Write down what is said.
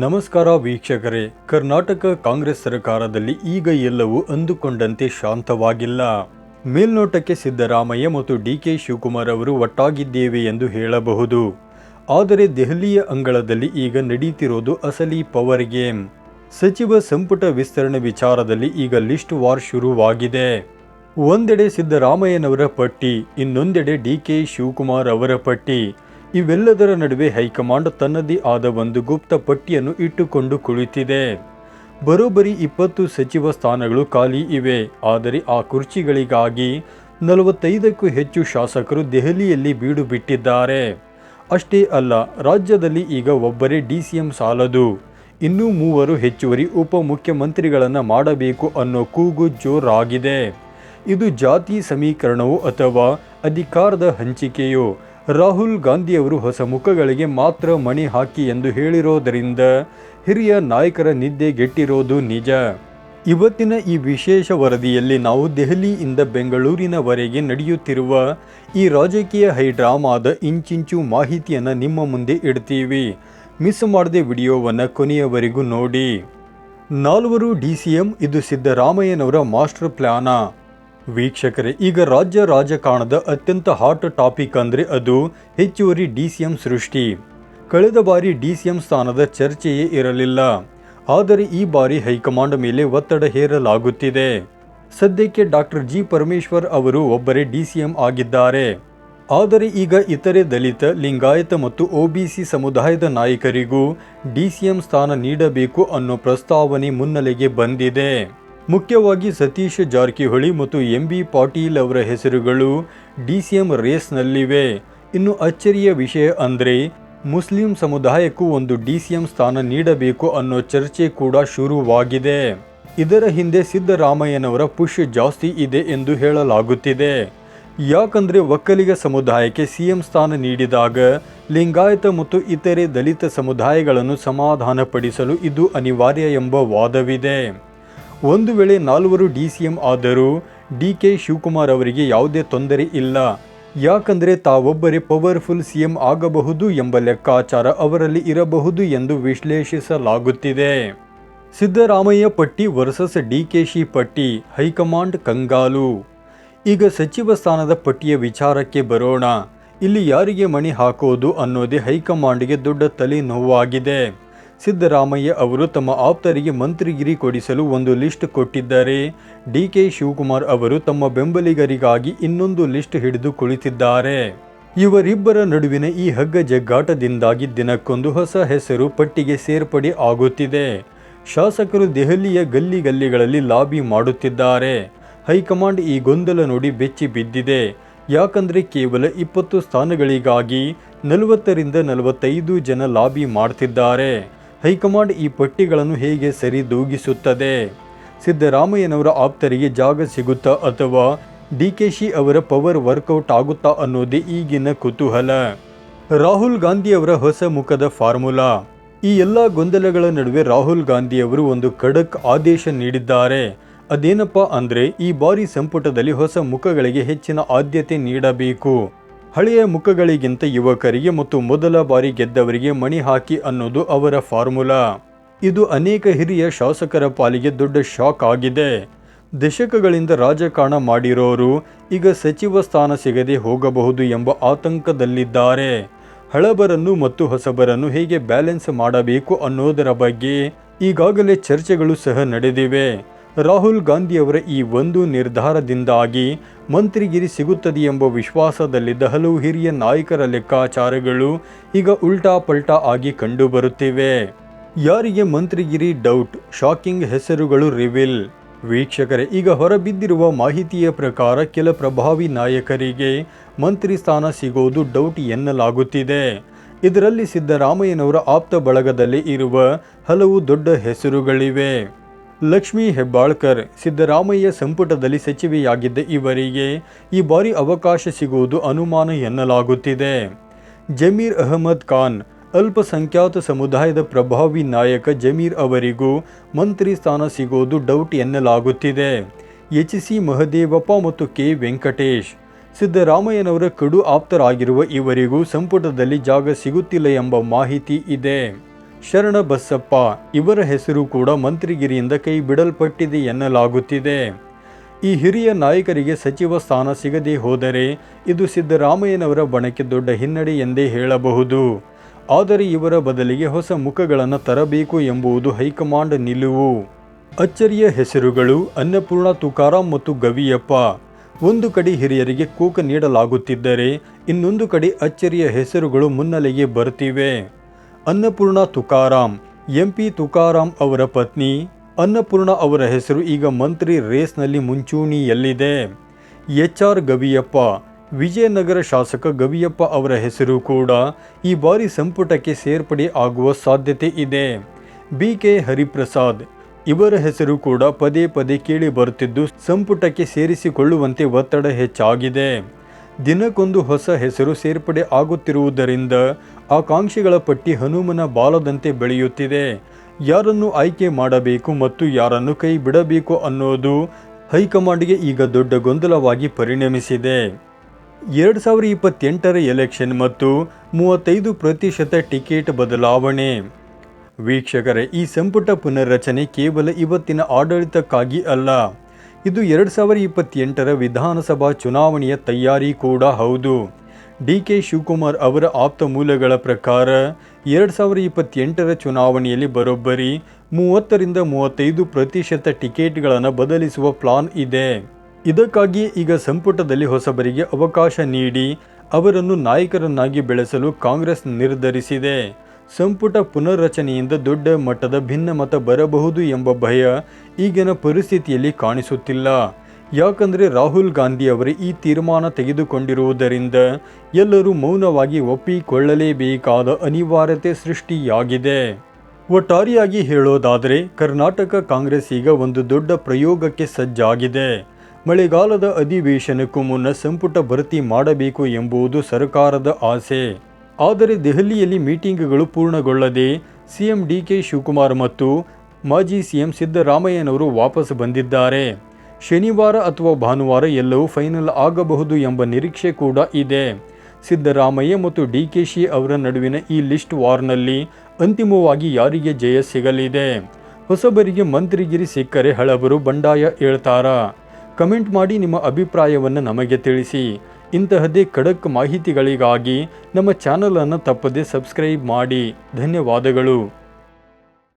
ನಮಸ್ಕಾರ ವೀಕ್ಷಕರೇ. ಕರ್ನಾಟಕ ಕಾಂಗ್ರೆಸ್ ಸರ್ಕಾರದಲ್ಲಿ ಈಗ ಎಲ್ಲವೂ ಅಂದುಕೊಂಡಂತೆ ಶಾಂತವಾಗಿಲ್ಲ. ಮೇಲ್ನೋಟಕ್ಕೆ ಸಿದ್ದರಾಮಯ್ಯ ಮತ್ತು ಡಿ.ಕೆ. ಶಿವಕುಮಾರ್ ಅವರು ಒಟ್ಟಾಗಿದ್ದೇವೆ ಎಂದು ಹೇಳಬಹುದು. ಆದರೆ ದೆಹಲಿಯ ಅಂಗಳದಲ್ಲಿ ಈಗ ನಡೀತಿರೋದು ಅಸಲಿ ಪವರ್ ಗೇಮ್. ಸಚಿವ ಸಂಪುಟ ವಿಸ್ತರಣೆ ವಿಚಾರದಲ್ಲಿ ಈಗ ಲಿಸ್ಟ್ ವಾರ್ ಶುರುವಾಗಿದೆ. ಒಂದೆಡೆ ಸಿದ್ದರಾಮಯ್ಯನವರ ಪಟ್ಟಿ, ಇನ್ನೊಂದೆಡೆ ಡಿ.ಕೆ. ಶಿವಕುಮಾರ್ ಅವರ ಪಟ್ಟಿ. ಇವೆಲ್ಲದರ ನಡುವೆ ಹೈಕಮಾಂಡ್ ತನ್ನದೇ ಆದ ಒಂದು ಗುಪ್ತ ಪಟ್ಟಿಯನ್ನು ಇಟ್ಟುಕೊಂಡು ಕುಳಿತಿದೆ. ಬರೋಬ್ಬರಿ 20 ಸಚಿವ ಸ್ಥಾನಗಳು ಖಾಲಿ ಇವೆ. ಆದರೆ ಆ ಕುರ್ಚಿಗಳಿಗಾಗಿ 45ಕ್ಕೂ ಹೆಚ್ಚು ಶಾಸಕರು ದೆಹಲಿಯಲ್ಲಿ ಬೀಡು ಬಿಟ್ಟಿದ್ದಾರೆ. ಅಷ್ಟೇ ಅಲ್ಲ, ರಾಜ್ಯದಲ್ಲಿ ಈಗ ಒಬ್ಬರೇ ಡಿ.ಸಿ.ಎಂ ಸಾಲದು, ಇನ್ನೂ 3 ಹೆಚ್ಚುವರಿ ಉಪಮುಖ್ಯಮಂತ್ರಿಗಳನ್ನು ಮಾಡಬೇಕು ಅನ್ನೋ ಕೂಗು ಜೋರಾಗಿದೆ. ಇದು ಜಾತಿ ಸಮೀಕರಣವೋ ಅಥವಾ ಅಧಿಕಾರದ ಹಂಚಿಕೆಯೋ? ರಾಹುಲ್ ಗಾಂಧಿಯವರು ಹೊಸ ಮುಖಗಳಿಗೆ ಮಾತ್ರ ಮಣೆ ಹಾಕಿ ಎಂದು ಹೇಳಿರೋದರಿಂದ ಹಿರಿಯ ನಾಯಕರ ನಿದ್ದೆಗೆಟ್ಟಿರೋದು ನಿಜ. ಇವತ್ತಿನ ಈ ವಿಶೇಷ ವರದಿಯಲ್ಲಿ ನಾವು ದೆಹಲಿಯಿಂದ ಬೆಂಗಳೂರಿನವರೆಗೆ ನಡೆಯುತ್ತಿರುವ ಈ ರಾಜಕೀಯ ಹೈಡ್ರಾಮಾದ ಇಂಚಿಂಚು ಮಾಹಿತಿಯನ್ನು ನಿಮ್ಮ ಮುಂದೆ ಇಡ್ತೀವಿ. ಮಿಸ್ ಮಾಡದೆ ವಿಡಿಯೋವನ್ನು ಕೊನೆಯವರೆಗೂ ನೋಡಿ. 4 ಡಿ.ಸಿ.ಎಂ, ಇದು ಸಿದ್ದರಾಮಯ್ಯನವರ ಮಾಸ್ಟರ್ ಪ್ಲಾನಾ? ವೀಕ್ಷಕರೇ, ಈಗ ರಾಜ್ಯ ರಾಜಕಾರಣದ ಅತ್ಯಂತ ಹಾಟ್ ಟಾಪಿಕ್ ಅಂದರೆ ಅದು ಹೆಚ್ಚುವರಿ ಡಿ.ಸಿ.ಎಂ ಸೃಷ್ಟಿ. ಕಳೆದ ಬಾರಿ ಡಿ.ಸಿ.ಎಂ ಸ್ಥಾನದ ಚರ್ಚೆಯೇ ಇರಲಿಲ್ಲ. ಆದರೆ ಈ ಬಾರಿ ಹೈಕಮಾಂಡ್ ಮೇಲೆ ಒತ್ತಡ ಹೇರಲಾಗುತ್ತಿದೆ. ಸದ್ಯಕ್ಕೆ ಡಾಕ್ಟರ್ ಜಿ. ಪರಮೇಶ್ವರ್ ಅವರು ಒಬ್ಬರೇ ಡಿ.ಸಿ.ಎಂ ಆಗಿದ್ದಾರೆ. ಆದರೆ ಈಗ ಇತರೆ ದಲಿತ, ಲಿಂಗಾಯತ ಮತ್ತು ಒ.ಬಿ.ಸಿ ಸಮುದಾಯದ ನಾಯಕರಿಗೂ ಡಿ.ಸಿ.ಎಂ ಸ್ಥಾನ ನೀಡಬೇಕು ಅನ್ನೋ ಪ್ರಸ್ತಾವನೆ ಮುನ್ನೆಲೆಗೆ ಬಂದಿದೆ. ಮುಖ್ಯವಾಗಿ ಸತೀಶ್ ಜಾರಕಿಹೊಳಿ ಮತ್ತು ಎಂ.ಬಿ. ಪಾಟೀಲ್ ಅವರ ಹೆಸರುಗಳು ಡಿ.ಸಿ.ಎಂ ರೇಸ್ನಲ್ಲಿವೆ. ಇನ್ನು ಅಚ್ಚರಿಯ ವಿಷಯ ಅಂದರೆ ಮುಸ್ಲಿಂ ಸಮುದಾಯಕ್ಕೂ ಒಂದು ಡಿ.ಸಿ.ಎಂ ಸ್ಥಾನ ನೀಡಬೇಕು ಅನ್ನೋ ಚರ್ಚೆ ಕೂಡ ಶುರುವಾಗಿದೆ. ಇದರ ಹಿಂದೆ ಸಿದ್ದರಾಮಯ್ಯನವರ ಪುಷ್ ಜಾಸ್ತಿ ಇದೆ ಎಂದು ಹೇಳಲಾಗುತ್ತಿದೆ. ಯಾಕಂದರೆ ಒಕ್ಕಲಿಗ ಸಮುದಾಯಕ್ಕೆ ಸಿ.ಎಂ ಸ್ಥಾನ ನೀಡಿದಾಗ ಲಿಂಗಾಯತ ಮತ್ತು ಇತರೆ ದಲಿತ ಸಮುದಾಯಗಳನ್ನು ಸಮಾಧಾನಪಡಿಸಲು ಇದು ಅನಿವಾರ್ಯ ಎಂಬ ವಾದವಿದೆ. ಒಂದು ವೇಳೆ 4 ಡಿ.ಸಿ.ಎಂ ಆದರೂ ಡಿ.ಕೆ. ಶಿವಕುಮಾರ್ ಅವರಿಗೆ ಯಾವುದೇ ತೊಂದರೆ ಇಲ್ಲ. ಯಾಕಂದರೆ ತಾವೊಬ್ಬರೇ ಪವರ್ಫುಲ್ ಸಿ.ಎಂ ಆಗಬಹುದು ಎಂಬ ಲೆಕ್ಕಾಚಾರ ಅವರಲ್ಲಿ ಇರಬಹುದು ಎಂದು ವಿಶ್ಲೇಷಿಸಲಾಗುತ್ತಿದೆ. ಸಿದ್ದರಾಮಯ್ಯ ಪಟ್ಟಿ ವರ್ಸಸ್ ಡಿ.ಕೆ.ಶಿ ಪಟ್ಟಿ, ಹೈಕಮಾಂಡ್ ಕಂಗಾಲು. ಈಗ ಸಚಿವ ಸ್ಥಾನದ ಪಟ್ಟಿಯ ವಿಚಾರಕ್ಕೆ ಬರೋಣ. ಇಲ್ಲಿ ಯಾರಿಗೆ ಮಣೆ ಹಾಕೋದು ಅನ್ನೋದೇ ಹೈಕಮಾಂಡ್ಗೆ ದೊಡ್ಡ ತಲೆನೋವಾಗಿದೆ. ಸಿದ್ದರಾಮಯ್ಯ ಅವರು ತಮ್ಮ ಆಪ್ತರಿಗೆ ಮಂತ್ರಿಗಿರಿ ಕೊಡಿಸಲು ಒಂದು ಲಿಸ್ಟ್ ಕೊಟ್ಟಿದ್ದರೆ, ಡಿ.ಕೆ. ಶಿವಕುಮಾರ್ ಅವರು ತಮ್ಮ ಬೆಂಬಲಿಗರಿಗಾಗಿ ಇನ್ನೊಂದು ಲಿಸ್ಟ್ ಹಿಡಿದು ಕುಳಿತಿದ್ದಾರೆ. ಇವರಿಬ್ಬರ ನಡುವಿನ ಈ ಹಗ್ಗ ಜಗ್ಗಾಟದಿಂದಾಗಿ ದಿನಕ್ಕೊಂದು ಹೊಸ ಹೆಸರು ಪಟ್ಟಿಗೆ ಸೇರ್ಪಡೆ ಆಗುತ್ತಿದೆ. ಶಾಸಕರು ದೆಹಲಿಯ ಗಲ್ಲಿಗಳಲ್ಲಿ ಲಾಬಿ ಮಾಡುತ್ತಿದ್ದಾರೆ. ಹೈಕಮಾಂಡ್ ಈ ಗೊಂದಲ ನೋಡಿ ಬೆಚ್ಚಿ ಬಿದ್ದಿದೆ. ಯಾಕಂದರೆ ಕೇವಲ 20 ಸ್ಥಾನಗಳಿಗಾಗಿ 40ರಿಂದ 45 ಜನ ಲಾಬಿ ಮಾಡ್ತಿದ್ದಾರೆ. ಹೈಕಮಾಂಡ್ ಈ ಪಟ್ಟಿಗಳನ್ನು ಹೇಗೆ ಸರಿದೂಗಿಸುತ್ತದೆ? ಸಿದ್ದರಾಮಯ್ಯನವರ ಆಪ್ತರಿಗೆ ಜಾಗ ಸಿಗುತ್ತಾ ಅಥವಾ ಡಿ.ಕೆ.ಶಿ ಅವರ ಪವರ್ ವರ್ಕೌಟ್ ಆಗುತ್ತಾ ಅನ್ನೋದೇ ಈಗಿನ ಕುತೂಹಲ. ರಾಹುಲ್ ಗಾಂಧಿಯವರ ಹೊಸ ಮುಖದ ಫಾರ್ಮುಲಾ. ಈ ಎಲ್ಲ ಗೊಂದಲಗಳ ನಡುವೆ ರಾಹುಲ್ ಗಾಂಧಿಯವರು ಒಂದು ಖಡಕ್ ಆದೇಶ ನೀಡಿದ್ದಾರೆ. ಅದೇನಪ್ಪ ಅಂದರೆ, ಈ ಬಾರಿ ಸಂಪುಟದಲ್ಲಿ ಹೊಸ ಮುಖಗಳಿಗೆ ಹೆಚ್ಚಿನ ಆದ್ಯತೆ ನೀಡಬೇಕು. ಹಳೆಯ ಮುಖಗಳಿಗಿಂತ ಯುವಕರಿಗೆ ಮತ್ತು ಮೊದಲ ಬಾರಿ ಗೆದ್ದವರಿಗೆ ಮಣೆ ಹಾಕಿ ಅನ್ನೋದು ಅವರ ಫಾರ್ಮುಲಾ. ಇದು ಅನೇಕ ಹಿರಿಯ ಶಾಸಕರ ಪಾಲಿಗೆ ದೊಡ್ಡ ಶಾಕ್ ಆಗಿದೆ. ದಶಕಗಳಿಂದ ರಾಜಕಾರಣ ಮಾಡಿರೋರು ಈಗ ಸಚಿವ ಸ್ಥಾನ ಸಿಗದೆ ಹೋಗಬಹುದು ಎಂಬ ಆತಂಕದಲ್ಲಿದ್ದಾರೆ. ಹಳಬರನ್ನು ಮತ್ತು ಹೊಸಬರನ್ನು ಹೇಗೆ ಬ್ಯಾಲೆನ್ಸ್ ಮಾಡಬೇಕು ಅನ್ನೋದರ ಬಗ್ಗೆ ಈಗಾಗಲೇ ಚರ್ಚೆಗಳು ಸಹ ನಡೆದಿವೆ. ರಾಹುಲ್ ಗಾಂಧಿಯವರ ಈ ಒಂದು ನಿರ್ಧಾರದಿಂದಾಗಿ ಮಂತ್ರಿಗಿರಿ ಸಿಗುತ್ತದೆ ಎಂಬ ವಿಶ್ವಾಸದಲ್ಲಿದ್ದ ಹಲವು ಹಿರಿಯ ನಾಯಕರ ಲೆಕ್ಕಾಚಾರಗಳು ಈಗ ಉಲ್ಟಾ ಪಲ್ಟಾ ಆಗಿ ಕಂಡುಬರುತ್ತಿವೆ. ಯಾರಿಗೆ ಮಂತ್ರಿಗಿರಿ ಡೌಟ್, ಶಾಕಿಂಗ್ ಹೆಸರುಗಳು ರಿವೀಲ್. ವೀಕ್ಷಕರೇ, ಈಗ ಹೊರಬಿದ್ದಿರುವ ಮಾಹಿತಿಯ ಪ್ರಕಾರ ಕೆಲ ಪ್ರಭಾವಿ ನಾಯಕರಿಗೆ ಮಂತ್ರಿ ಸ್ಥಾನ ಸಿಗೋದು ಡೌಟ್ ಎನ್ನಲಾಗುತ್ತಿದೆ. ಇದರಲ್ಲಿ ಸಿದ್ದರಾಮಯ್ಯನವರ ಆಪ್ತ ಬಳಗದಲ್ಲಿ ಇರುವ ಹಲವು ದೊಡ್ಡ ಹೆಸರುಗಳಿವೆ. ಲಕ್ಷ್ಮೀ ಹೆಬ್ಬಾಳ್ಕರ್, ಸಿದ್ದರಾಮಯ್ಯ ಸಂಪುಟದಲ್ಲಿ ಸಚಿವೆಯಾಗಿದ್ದ ಇವರಿಗೆ ಈ ಬಾರಿ ಅವಕಾಶ ಸಿಗುವುದು ಅನುಮಾನ ಎನ್ನಲಾಗುತ್ತಿದೆ. ಜಮೀರ್ ಅಹಮದ್ ಖಾನ್, ಅಲ್ಪಸಂಖ್ಯಾತ ಸಮುದಾಯದ ಪ್ರಭಾವಿ ನಾಯಕ ಜಮೀರ್ ಅವರಿಗೂ ಮಂತ್ರಿ ಸ್ಥಾನ ಸಿಗೋದು ಡೌಟ್ ಎನ್ನಲಾಗುತ್ತಿದೆ. ಎಚ್.ಸಿ. ಮಹದೇವಪ್ಪ ಮತ್ತು ಕೆ. ವೆಂಕಟೇಶ್, ಸಿದ್ದರಾಮಯ್ಯನವರ ಕಡು ಆಪ್ತರಾಗಿರುವ ಇವರಿಗೂ ಸಂಪುಟದಲ್ಲಿ ಜಾಗ ಸಿಗುತ್ತಿಲ್ಲ ಎಂಬ ಮಾಹಿತಿ ಇದೆ. ಶರಣಬಸಪ್ಪ ಇವರ ಹೆಸರು ಕೂಡ ಮಂತ್ರಿಗಿರಿಯಿಂದ ಕೈ ಬಿಡಲ್ಪಟ್ಟಿದೆ ಎನ್ನಲಾಗುತ್ತಿದೆ. ಈ ಹಿರಿಯ ನಾಯಕರಿಗೆ ಸಚಿವ ಸ್ಥಾನ ಸಿಗದೆ ಹೋದರೆ ಇದು ಸಿದ್ದರಾಮಯ್ಯನವರ ಬಣಕ್ಕೆ ದೊಡ್ಡ ಹಿನ್ನಡೆ ಎಂದೇ ಹೇಳಬಹುದು. ಆದರೆ ಇವರ ಬದಲಿಗೆ ಹೊಸ ಮುಖಗಳನ್ನು ತರಬೇಕು ಎಂಬುದು ಹೈಕಮಾಂಡ್ ನಿಲುವು. ಅಚ್ಚರಿಯ ಹೆಸರುಗಳು ಅನ್ನಪೂರ್ಣ, ತುಕಾರಾಂ ಮತ್ತು ಗವಿಯಪ್ಪ. ಒಂದು ಕಡೆ ಹಿರಿಯರಿಗೆ ಕೂಕ ನೀಡಲಾಗುತ್ತಿದ್ದರೆ ಇನ್ನೊಂದು ಕಡೆ ಅಚ್ಚರಿಯ ಹೆಸರುಗಳು ಮುನ್ನೆಲೆಗೆ ಬರ್ತಿವೆ. ಅನ್ನಪೂರ್ಣ ತುಕಾರಾಂ. ಎಂಪಿ ತುಕಾರಾಂ ಅವರ ಪತ್ನಿ ಅನ್ನಪೂರ್ಣ ಅವರ ಹೆಸರು ಈಗ ಮಂತ್ರಿ ರೇಸ್ನಲ್ಲಿ ಮುಂಚೂಣಿಯಲ್ಲಿದೆ. HR ಗವಿಯಪ್ಪ. ವಿಜಯನಗರ ಶಾಸಕ ಗವಿಯಪ್ಪ ಅವರ ಹೆಸರು ಕೂಡ ಈ ಬಾರಿ ಸಂಪುಟಕ್ಕೆ ಸೇರ್ಪಡೆ ಆಗುವ ಸಾಧ್ಯತೆ ಇದೆ. BK ಹರಿಪ್ರಸಾದ್. ಇವರ ಹೆಸರು ಕೂಡ ಪದೇ ಪದೇ ಕೇಳಿ ಬರುತ್ತಿದ್ದು ಸಂಪುಟಕ್ಕೆ ಸೇರಿಸಿಕೊಳ್ಳುವಂತೆ ಒತ್ತಡ ಹೆಚ್ಚಾಗಿದೆ. ದಿನಕ್ಕೊಂದು ಹೊಸ ಹೆಸರು ಸೇರ್ಪಡೆ ಆಗುತ್ತಿರುವುದರಿಂದ ಆಕಾಂಕ್ಷಿಗಳ ಪಟ್ಟಿ ಹನುಮನ ಬಾಲದಂತೆ ಬೆಳೆಯುತ್ತಿದೆ. ಯಾರನ್ನು ಆಯ್ಕೆ ಮಾಡಬೇಕು ಮತ್ತು ಯಾರನ್ನು ಕೈ ಬಿಡಬೇಕು ಅನ್ನೋದು ಹೈಕಮಾಂಡ್ಗೆ ಈಗ ದೊಡ್ಡ ಗೊಂದಲವಾಗಿ ಪರಿಣಮಿಸಿದೆ. 2028ರ ಎಲೆಕ್ಷನ್ ಮತ್ತು 35% ಟಿಕೆಟ್ ಬದಲಾವಣೆ. ವೀಕ್ಷಕರೇ, ಈ ಸಂಪುಟ ಪುನರ್ರಚನೆ ಕೇವಲ ಇವತ್ತಿನ ಆಡಳಿತಕ್ಕಾಗಿ ಅಲ್ಲ, ಇದು 2028ರ ವಿಧಾನಸಭಾ ಚುನಾವಣೆಯ ತಯಾರಿ ಕೂಡ ಹೌದು. DK ಶಿವಕುಮಾರ್ ಅವರ ಆಪ್ತ ಮೂಲಗಳ ಪ್ರಕಾರ 2028ರ ಚುನಾವಣೆಯಲ್ಲಿ ಬರೋಬ್ಬರಿ 30-35% ಟಿಕೆಟ್ಗಳನ್ನು ಬದಲಿಸುವ ಪ್ಲಾನ್ ಇದೆ. ಇದಕ್ಕಾಗಿ ಈಗ ಸಂಪುಟದಲ್ಲಿ ಹೊಸಬರಿಗೆ ಅವಕಾಶ ನೀಡಿ ಅವರನ್ನು ನಾಯಕರನ್ನಾಗಿ ಬೆಳೆಸಲು ಕಾಂಗ್ರೆಸ್ ನಿರ್ಧರಿಸಿದೆ. ಸಂಪುಟ ಪುನರ್ರಚನೆಯಿಂದ ದೊಡ್ಡ ಮಟ್ಟದ ಭಿನ್ನಮತ ಬರಬಹುದು ಎಂಬ ಭಯ ಈಗಿನ ಪರಿಸ್ಥಿತಿಯಲ್ಲಿ ಕಾಣಿಸುತ್ತಿಲ್ಲ. ಯಾಕಂದರೆ ರಾಹುಲ್ ಗಾಂಧಿ ಅವರೇ ಈ ತೀರ್ಮಾನ ತೆಗೆದುಕೊಂಡಿರುವುದರಿಂದ ಎಲ್ಲರೂ ಮೌನವಾಗಿ ಒಪ್ಪಿಕೊಳ್ಳಲೇಬೇಕಾದ ಅನಿವಾರ್ಯತೆ ಸೃಷ್ಟಿಯಾಗಿದೆ. ಒಟ್ಟಾರೆಯಾಗಿ ಹೇಳೋದಾದರೆ ಕರ್ನಾಟಕ ಕಾಂಗ್ರೆಸ್ ಈಗ ಒಂದು ದೊಡ್ಡ ಪ್ರಯೋಗಕ್ಕೆ ಸಜ್ಜಾಗಿದೆ. ಮಳೆಗಾಲದ ಅಧಿವೇಶನಕ್ಕೂ ಮುನ್ನ ಸಂಪುಟ ಭರ್ತಿ ಮಾಡಬೇಕು ಎಂಬುದು ಸರ್ಕಾರದ ಆಸೆ. ಆದರೆ ದೆಹಲಿಯಲ್ಲಿ ಮೀಟಿಂಗ್ಗಳು ಪೂರ್ಣಗೊಳ್ಳದೆ CM DK ಶಿವಕುಮಾರ್ ಮತ್ತು ಮಾಜಿ CM ಸಿದ್ದರಾಮಯ್ಯನವರು ವಾಪಸ್ ಬಂದಿದ್ದಾರೆ. ಶನಿವಾರ ಅಥವಾ ಭಾನುವಾರ ಎಲ್ಲವೂ ಫೈನಲ್ ಆಗಬಹುದು ಎಂಬ ನಿರೀಕ್ಷೆ ಕೂಡ ಇದೆ. ಸಿದ್ದರಾಮಯ್ಯ ಮತ್ತು DKಶಿ ಅವರ ನಡುವಿನ ಈ ಲಿಸ್ಟ್ ವಾರ್ನಲ್ಲಿ ಅಂತಿಮವಾಗಿ ಯಾರಿಗೆ ಜಯ ಸಿಗಲಿದೆ? ಹೊಸಬರಿಗೆ ಮಂತ್ರಿಗಿರಿ ಸಿಕ್ಕರೆ ಹಳಬರು ಬಂಡಾಯ ಹೇಳ್ತಾರಾ? ಕಮೆಂಟ್ ಮಾಡಿ ನಿಮ್ಮ ಅಭಿಪ್ರಾಯವನ್ನು ನಮಗೆ ತಿಳಿಸಿ. ಇಂತಹದ್ದೇ ಖಡಕ್ ಮಾಹಿತಿಗಳಿಗಾಗಿ ನಮ್ಮ ಚಾನಲನ್ನು ತಪ್ಪದೇ ಸಬ್ಸ್ಕ್ರೈಬ್ ಮಾಡಿ. ಧನ್ಯವಾದಗಳು.